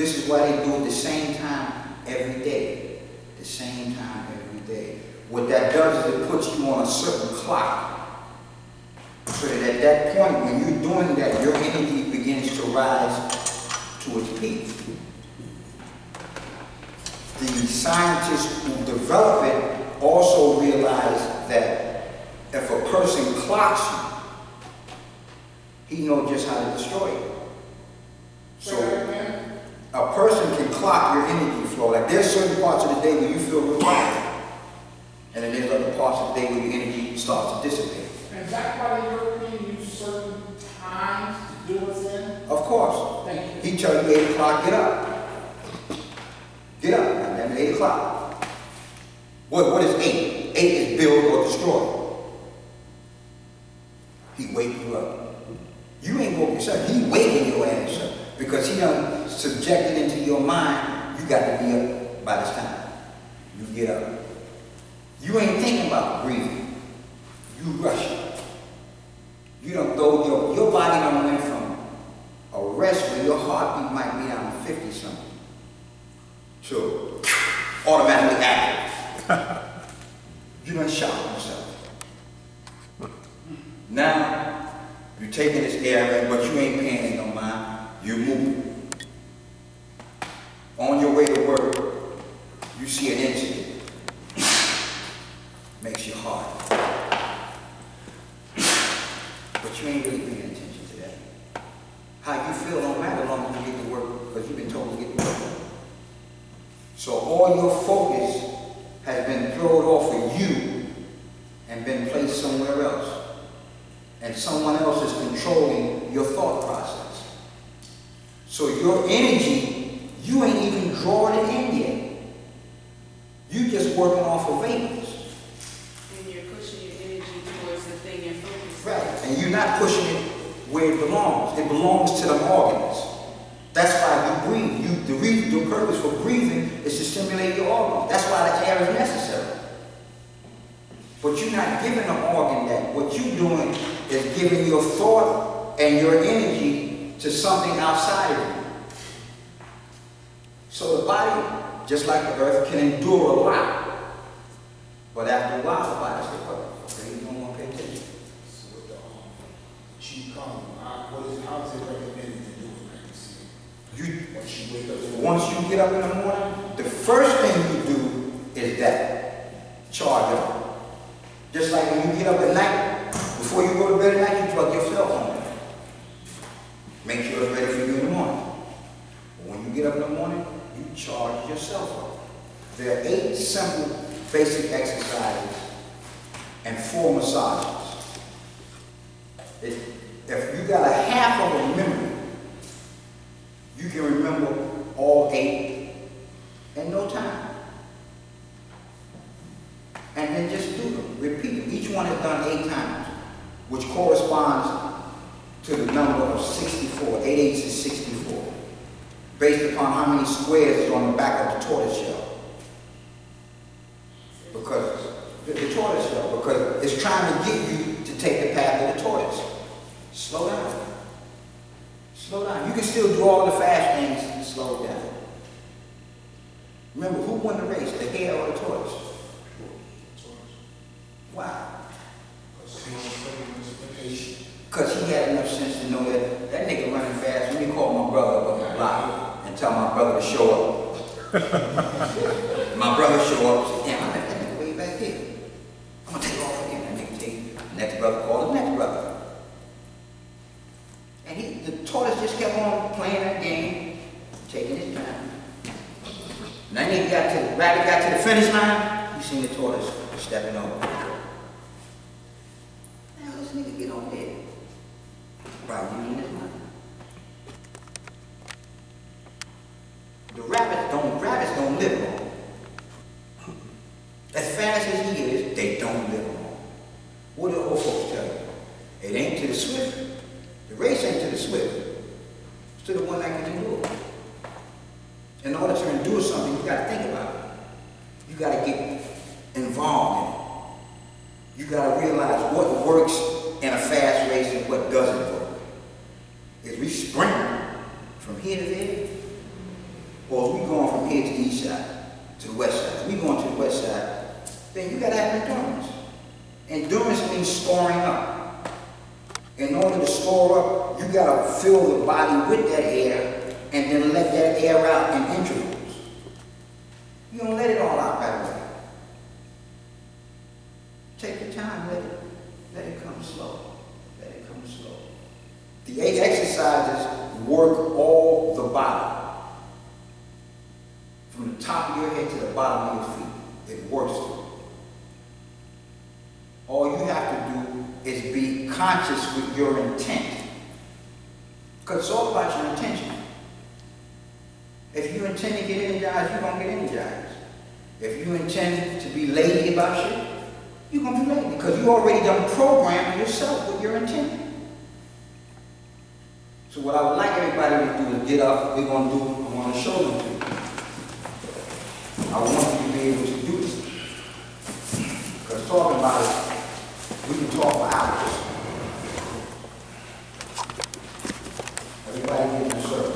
This is why they do it the same time every day. The same time every day. What that does is it puts you on a certain clock. So that at that point, when you're doing that, your energy begins to rise to its peak. The scientists who develop it also realize that if a person clocks you, he knows just how to destroy you. So a person can clock your energy flow. Like there's certain parts of the day where you feel real tired, and then there's other parts of the day where your energy starts to dissipate. And is that why the European use certain times to do what's in? Of course. Thank you. He tells you 8 o'clock, get up. Get up, and then 8 o'clock. What is 8? 8 is build or destroy. He wake you up. You ain't woke yourself. He waking your ass up. Because he done subjected into your mind, you got to be up by this time. You get up. You ain't thinking about breathing. You rush it. You don't throw your body done went from a rest where your heartbeat might be down to 50 something to automatically active. You done shot yourself. Now you're taking this air in, but you ain't paying it no mind. You're moving. On your way to work, you see an incident. Makes you hard. But you ain't really paying attention to that. How you feel don't matter as long as you get to work, because you've been told to get to work. So all your focus has been thrown off of you and been placed somewhere else. And someone else is controlling your thought process. So your energy, you ain't even drawing it in yet. You just working off of vapors. And you're pushing your energy towards the thing you're focused on. Right. And you're not pushing it where it belongs. It belongs to the organs. That's why you breathe. The purpose for breathing is to stimulate your organs. That's why the air is necessary. But you're not giving the organ that. What you're doing is giving your thought and your energy to something outside of you. So the body, just like the earth, can endure a lot. But after a while, the body says, okay, you don't want to pay attention. So with the Qigong, how is it recommended to do it? Once you wake up. Once you get up in the morning, the first thing you do is that. Charge up. Just like when you get up at night, before you go to bed at night, you plug your cell phone in. Make sure it's ready for you in the morning. But when you get up in the morning, you charge yourself up. There are 8 simple basic exercises and 4 massages. If you got a half of a memory, you can remember all 8 in no time. And then just do them, repeat them. Each one is done 8 times, which corresponds to the number of 64. 8 8s is 64, based upon how many squares is on the back of the tortoise shell. Because the tortoise shell, because it's trying to get you to take the path of the tortoise. Slow down. Slow down. You can still do all the fast things and slow down. Remember, who won the race, the hare or the tortoise? Why? Because he had enough sense to know that that nigga running fast. Let me call my brother up on the block and tell my brother to show up. My brother show up and say, damn, I left that nigga way back here. I'm going to take off again. That nigga take the next brother, call the next brother. And the tortoise just kept on playing that game, taking his time. And then he rabbit got to the finish line, you seen the tortoise stepping over. Now this nigga get on there. Probably using his money. The rabbits don't live long. As fast as he is, they don't live long. What do old folks tell you? It ain't to the swift. The race ain't to the swift. It's to the one that can endure. In order to endure something, you got to think about it. You got to get involved in it. You got to realize what works in a fast race and what doesn't work. If we sprint from here to there, here to the east side, to the west side. We going to the west side, then you got to have endurance. Endurance means storing up. In order to store up, you got to fill the body with that air and then let that air out in intervals. You don't let it all out right away. Take your time, let it come slow. Let it come slow. The 8 exercises work all the body. From the top of your head to the bottom of your feet. It works. All you have to do is be conscious with your intent. Because it's all about your intention. If you intend to get energized, you're going to get energized. If you intend to be lazy about shit, you're going to be lazy. Because you already done programmed yourself with your intent. So what I would like everybody to do is get up. We're going to do, I want to show them to you. I want you to be able to do this. Because talking about it, we can talk for hours. Everybody get in a circle.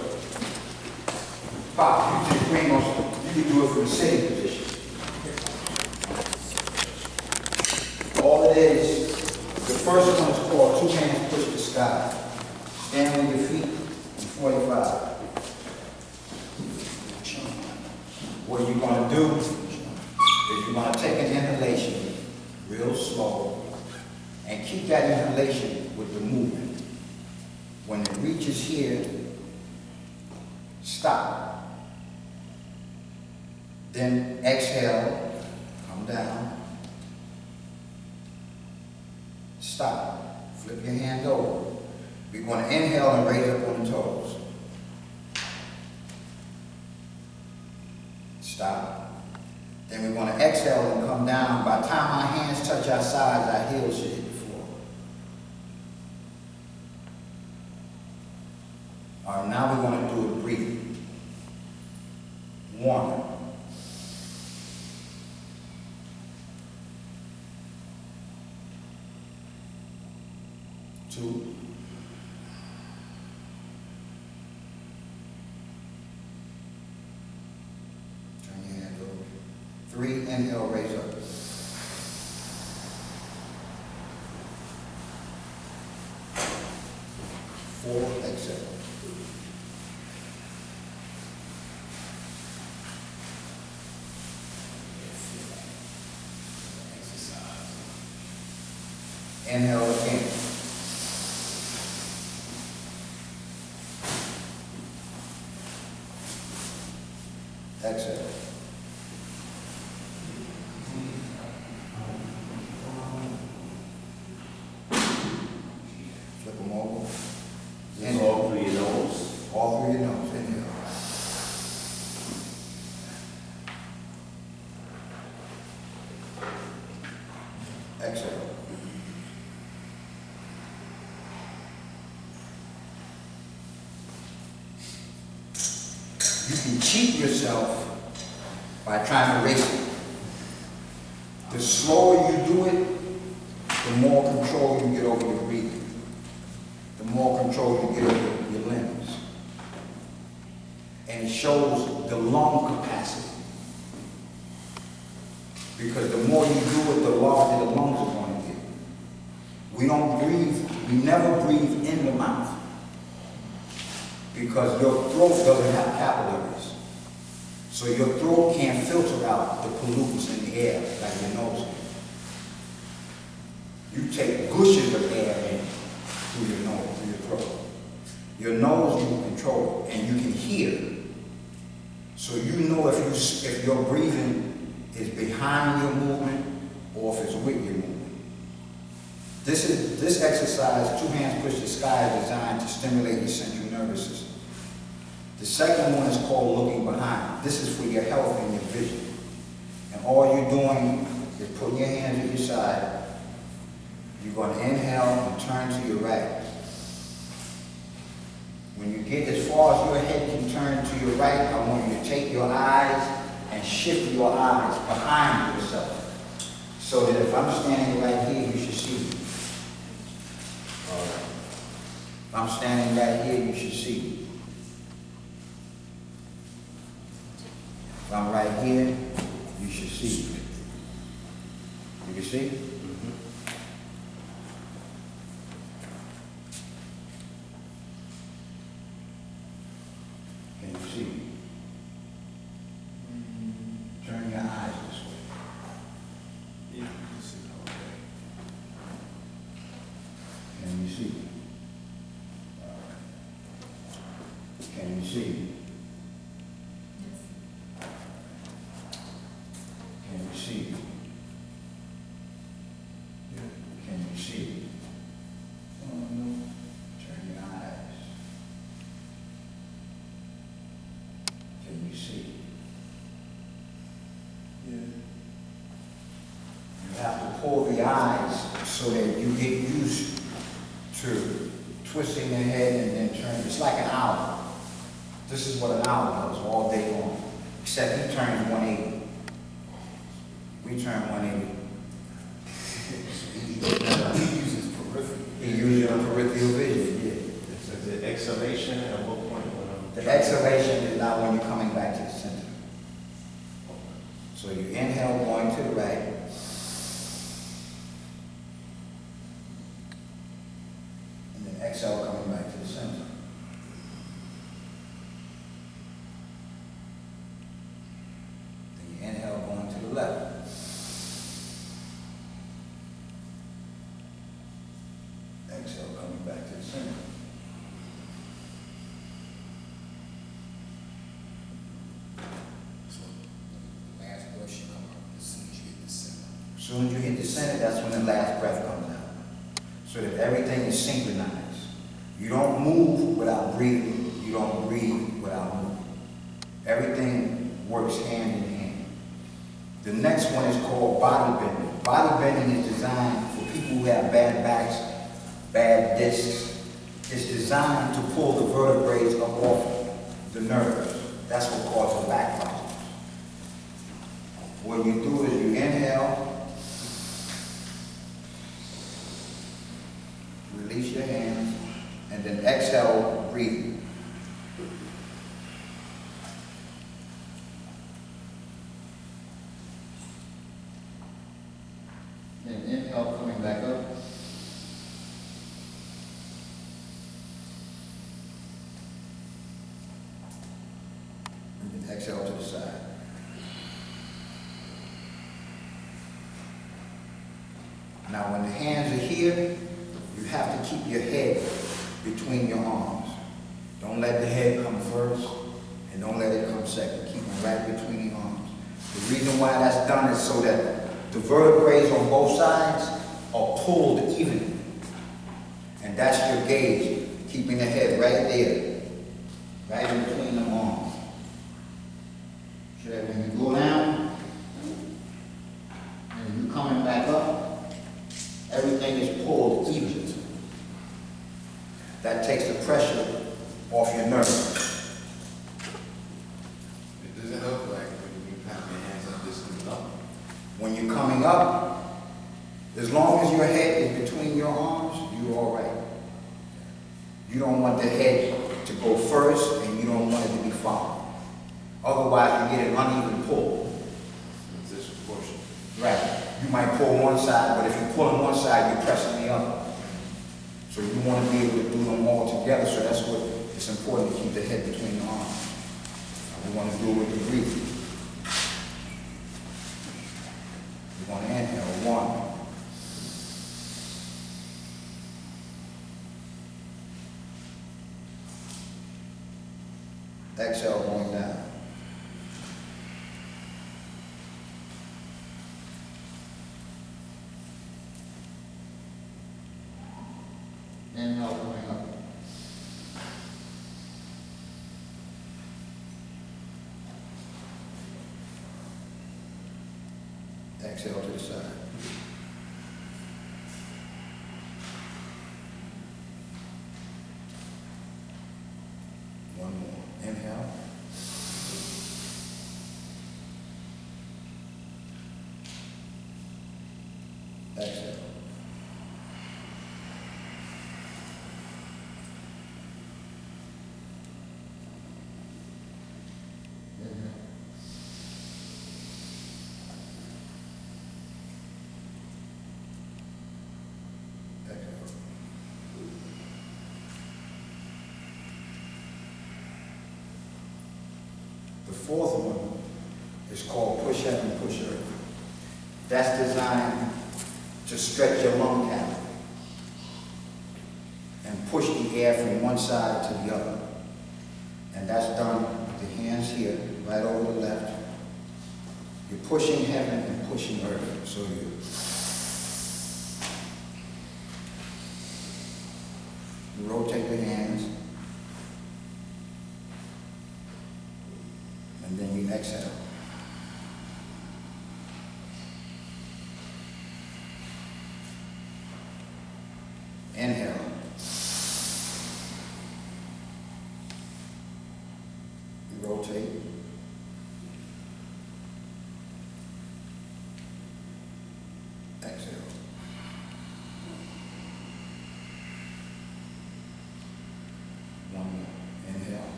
Pop, you can do it from the sitting position. All it is, the first one is called 2 hands push the sky. Stand on your feet in 45. What you're going to do is you're going to take an inhalation real slow and keep that inhalation with the movement. When it reaches here, stop. Then exhale, come down, stop. Flip your hand over. We're going to inhale and raise up on the toes. Stop. Then we're going to exhale and come down. By the time our hands touch our sides, our heels should hit the floor. All right, now we're going to do a breathing. 1. 2. 3, inhale, raise up. 4, exhale. Inhale again. Exhale. Flip them over. This all through your nose? All through your nose. Inhale. Exhale. You can cheat yourself by trying to race it. The slower you do it, the more control you get over your breathing. The more control you get over your limbs. And it shows the lung capacity. Because the more you do it, the larger the lungs are going to get. We don't breathe, we never breathe in the mouth. Because your throat doesn't have capillaries. So your throat can't filter out the pollutants in the air like your nose can. You take gushes of air in through your nose, through your throat. Your nose you can control and you can hear. So you know if your breathing is behind your movement or if it's with your movement. This exercise, 2 hands push the sky, is designed to stimulate your central nervous system. The second one is called looking behind. This is for your health and your vision. And all you're doing is putting your hands at your side. You're going to inhale and turn to your right. When you get as far as your head can turn to your right, I want you to take your eyes and shift your eyes behind yourself. So that if I'm standing right here, you should see me. If I'm standing right here, you should see me. If I'm right here, you should see. You can see? Can you see? Turn your eyes this way. Yeah, you see, okay. Can you see? Can you see? Can you see? Can you see? Oh, no. Turn your eyes. Can you see? Yeah. You have to pull the eyes so that you get used to twisting your head and then turn. It's like an owl. This is what an owl does all day long. Except he turns 180. We turn 180. He uses peripheral. He uses your peripheral vision, yeah. So the exhalation at what point when I'm... The exhalation is not when you're coming back to the center. So you inhale going to the right. And then exhale coming back to the center. Then you inhale going to the left. Exhale coming back to the center. So, last breath should come up as soon as you hit the center. As soon as you hit the center, that's when the last breath comes out. So that everything is synchronized. You don't move without breathing. You don't breathe without moving. Everything works hand in hand. The next one is called body bending. Body bending is designed for people who have bad backs, bad discs. It's designed to pull the vertebrae up off the nerves. That's what causes back problems. What you do is you inhale, release your hands, and then exhale, breathe. Then inhale, coming back up. And then exhale to the side. Now, when the hands are here, you have to keep your head between your arms. Don't let the head come first, and don't let it come second. Keep them right between the arms. The reason why that's done is so that the vertebrae on both sides are pulled evenly. And that's your gauge, keeping the head right there, right in between the arms. So that when you go down, and you coming back up, everything is pulled evenly. That takes the pressure off your nerves. It doesn't help like when you have your hands up this and up. When you're coming up, as long as your head is between your arms, you're all right. You don't want the head to go first, and you don't want it to be followed. Otherwise, you get an uneven pull. It's disproportionate. Right. You might pull one side, but if you pull on one side, you're pressing the other. So you want to be able to do them all together, so that's what it's important to keep the head between the arms. And we want to do it with the breathing. We want to inhale, 1. Exhale, going down. Inhale, going up. Exhale to the side. One more. Inhale. Exhale. Inhale. fourth one is called push heaven, push earth. That's designed to stretch your lung cavity and push the air from one side to the other. And that's done with the hands here, right over the left. You're pushing heaven and pushing earth. So you rotate the hands, and then you exhale. Inhale. You rotate. Exhale. One more. Inhale.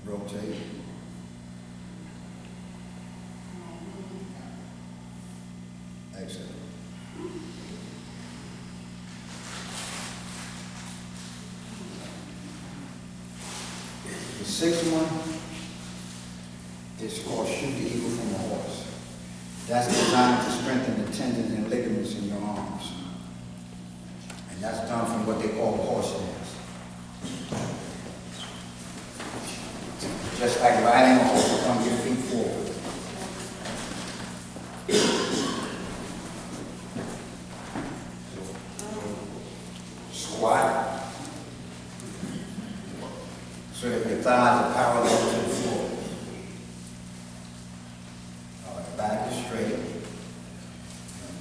Rotate. Exhale. The sixth one is called shoot the eagle from a horse. That's designed to strengthen the tendons and ligaments in your arms. And that's done from what they call a horse dance. Just like riding a horse, come your feet forward. Squat, so that your thighs are parallel to the floor. All right, back is straight.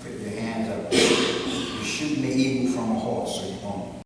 Put your hands up. You're shooting the eagle from a horse, so you won't